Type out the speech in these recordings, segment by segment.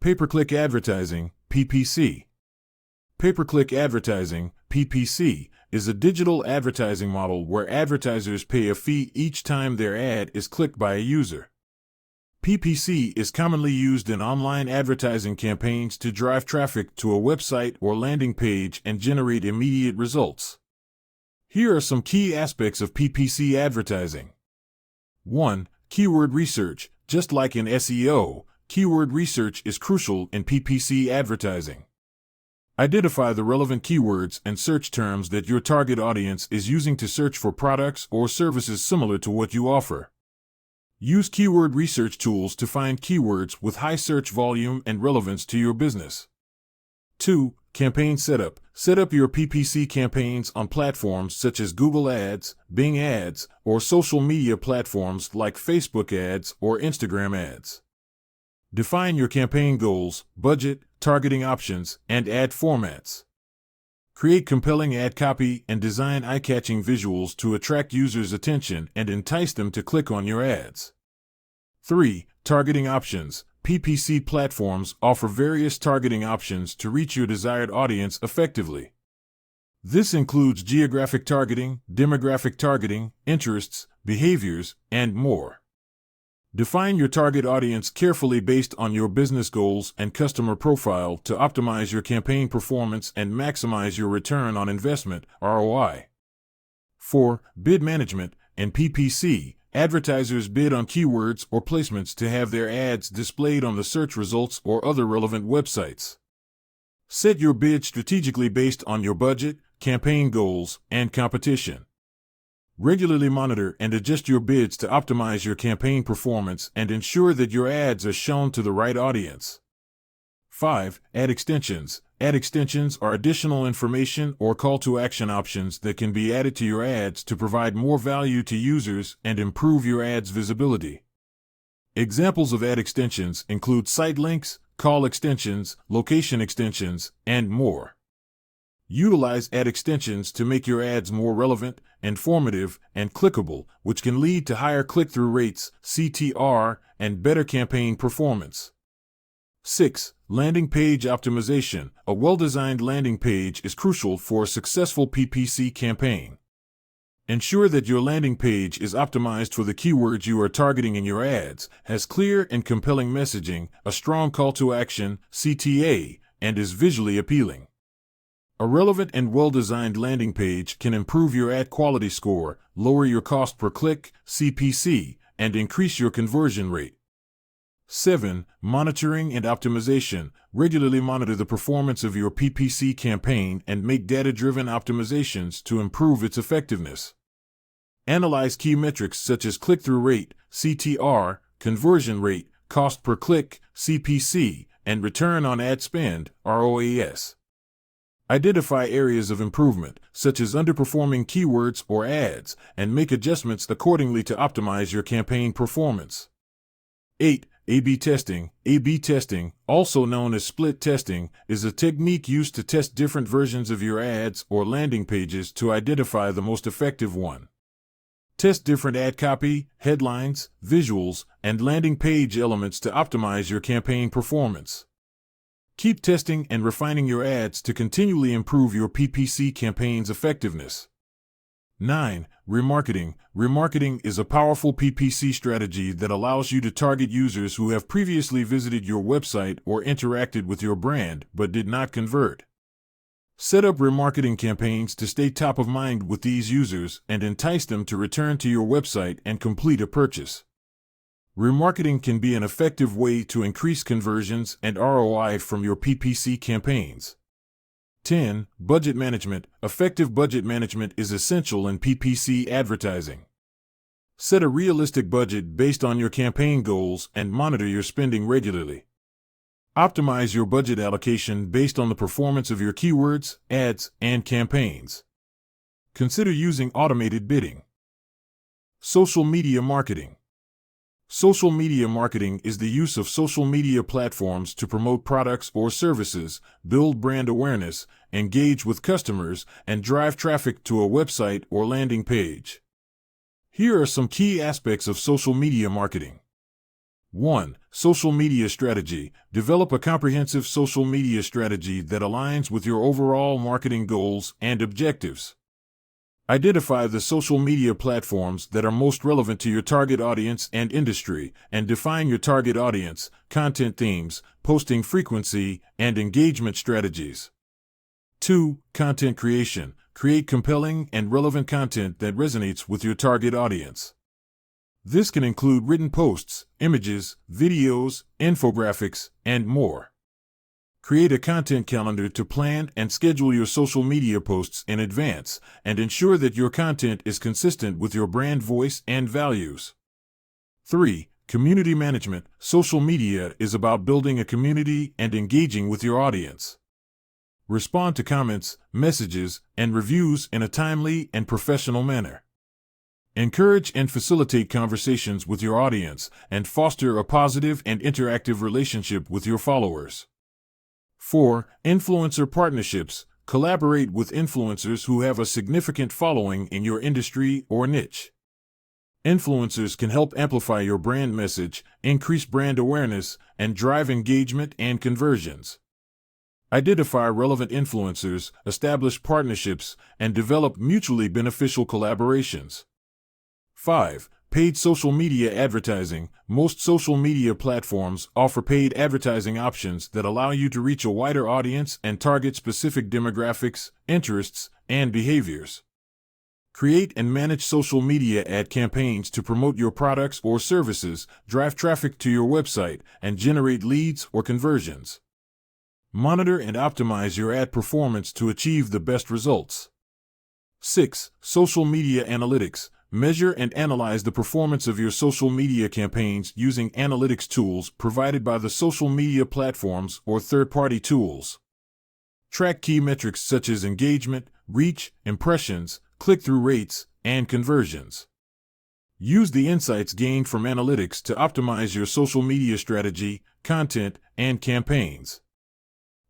Pay-per-click advertising, PPC. Pay-per-click advertising, PPC, is a digital advertising model where advertisers pay a fee each time their ad is clicked by a user. PPC is commonly used in online advertising campaigns to drive traffic to a website or landing page and generate immediate results. Here are some key aspects of PPC advertising. 1. Keyword research. Just like in SEO, keyword research is crucial in PPC advertising. Identify the relevant keywords and search terms that your target audience is using to search for products or services similar to what you offer. Use keyword research tools to find keywords with high search volume and relevance to your business. 2. Campaign setup. Set up your PPC campaigns on platforms such as Google Ads, Bing Ads, or social media platforms like Facebook Ads or Instagram Ads. Define your campaign goals, budget, targeting options, and ad formats. Create compelling ad copy and design eye-catching visuals to attract users' attention and entice them to click on your ads. 3. Targeting options. PPC platforms offer various targeting options to reach your desired audience effectively. This includes geographic targeting, demographic targeting, interests, behaviors, and more. Define your target audience carefully based on your business goals and customer profile to optimize your campaign performance and maximize your return on investment, ROI. 4. Bid management. In PPC, advertisers bid on keywords or placements to have their ads displayed on the search results or other relevant websites. Set your bid strategically based on your budget, campaign goals, and competition. Regularly monitor and adjust your bids to optimize your campaign performance and ensure that your ads are shown to the right audience. 5. Ad extensions. Ad extensions are additional information or call-to-action options that can be added to your ads to provide more value to users and improve your ads' visibility. Examples of ad extensions include site links, call extensions, location extensions, and more. Utilize ad extensions to make your ads more relevant, informative, and clickable, which can lead to higher click-through rates, CTR, and better campaign performance. 6. Landing page optimization. A well-designed landing page is crucial for a successful PPC campaign. Ensure that your landing page is optimized for the keywords you are targeting in your ads, has clear and compelling messaging, a strong call to action, CTA, and is visually appealing. A relevant and well-designed landing page can improve your ad quality score, lower your cost per click, CPC, and increase your conversion rate. 7. Monitoring and optimization. Regularly monitor the performance of your PPC campaign and make data-driven optimizations to improve its effectiveness. Analyze key metrics such as click-through rate, CTR, conversion rate, cost per click, CPC, and return on ad spend, ROAS. Identify areas of improvement, such as underperforming keywords or ads, and make adjustments accordingly to optimize your campaign performance. 8. A/B testing. A/B testing, also known as split testing, is a technique used to test different versions of your ads or landing pages to identify the most effective one. Test different ad copy, headlines, visuals, and landing page elements to optimize your campaign performance. Keep testing and refining your ads to continually improve your PPC campaign's effectiveness. 9. Remarketing. Remarketing is a powerful PPC strategy that allows you to target users who have previously visited your website or interacted with your brand but did not convert. Set up remarketing campaigns to stay top of mind with these users and entice them to return to your website and complete a purchase. Remarketing can be an effective way to increase conversions and ROI from your PPC campaigns. 10. Budget management. Effective budget management is essential in PPC advertising. Set a realistic budget based on your campaign goals and monitor your spending regularly. Optimize your budget allocation based on the performance of your keywords, ads, and campaigns. Consider using automated bidding. Social media marketing. Social media marketing is the use of social media platforms to promote products or services, build brand awareness, engage with customers, and drive traffic to a website or landing page. Here are some key aspects of social media marketing. 1. Social media strategy. Develop a comprehensive social media strategy that aligns with your overall marketing goals and objectives. Identify the social media platforms that are most relevant to your target audience and industry, and define your target audience, content themes, posting frequency, and engagement strategies. 2. Content creation. Create compelling and relevant content that resonates with your target audience. This can include written posts, images, videos, infographics, and more. Create a content calendar to plan and schedule your social media posts in advance, and ensure that your content is consistent with your brand voice and values. 3. Community management. Social media is about building a community and engaging with your audience. Respond to comments, messages, and reviews in a timely and professional manner. Encourage and facilitate conversations with your audience, and foster a positive and interactive relationship with your followers. 4. Influencer partnerships. Collaborate with influencers who have a significant following in your industry or niche. Influencers can help amplify your brand message, increase brand awareness, and drive engagement and conversions. Identify relevant influencers, establish partnerships, and develop mutually beneficial collaborations. 5. Paid social media advertising. Most social media platforms offer paid advertising options that allow you to reach a wider audience and target specific demographics, interests, and behaviors. Create and manage social media ad campaigns to promote your products or services, drive traffic to your website, and generate leads or conversions. Monitor and optimize your ad performance to achieve the best results. 6. Social media analytics. Measure and analyze the performance of your social media campaigns using analytics tools provided by the social media platforms or third-party tools. Track key metrics such as engagement, reach, impressions, click-through rates, and conversions. Use the insights gained from analytics to optimize your social media strategy, content, and campaigns.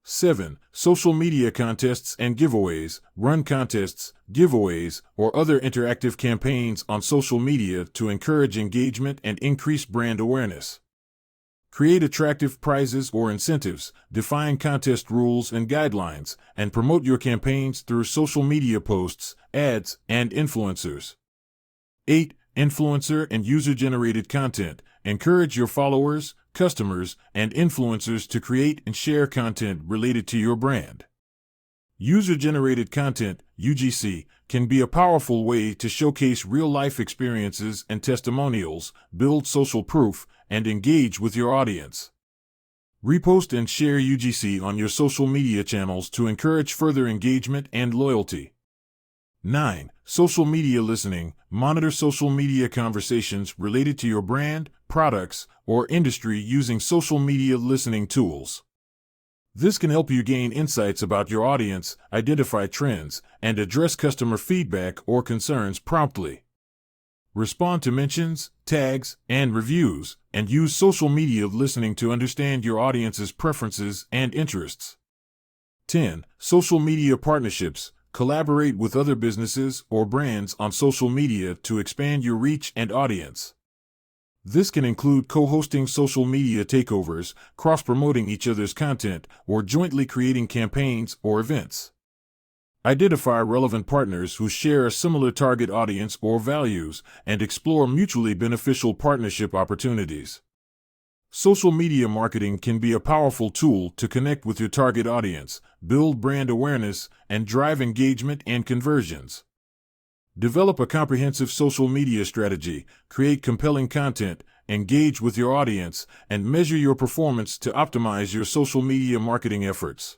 7. Social media contests and giveaways. Run contests, giveaways, or other interactive campaigns on social media to encourage engagement and increase brand awareness. Create attractive prizes or incentives, define contest rules and guidelines, and promote your campaigns through social media posts, ads, and influencers. 8. Influencer and user-generated content. Encourage your followers, customers, and influencers to create and share content related to your brand. User-generated content, UGC, can be a powerful way to showcase real-life experiences and testimonials, build social proof, and engage with your audience. Repost and share UGC on your social media channels to encourage further engagement and loyalty. 9. Social media listening. Monitor social media conversations related to your brand, products, or industry using social media listening tools. This can help you gain insights about your audience, identify trends, and address customer feedback or concerns promptly. Respond to mentions, tags, and reviews, and use social media listening to understand your audience's preferences and interests. 10. Social media partnerships. Collaborate with other businesses or brands on social media to expand your reach and audience. This can include co-hosting social media takeovers, cross-promoting each other's content, or jointly creating campaigns or events. Identify relevant partners who share a similar target audience or values, and explore mutually beneficial partnership opportunities. Social media marketing can be a powerful tool to connect with your target audience, build brand awareness, and drive engagement and conversions. Develop a comprehensive social media strategy, create compelling content, engage with your audience, and measure your performance to optimize your social media marketing efforts.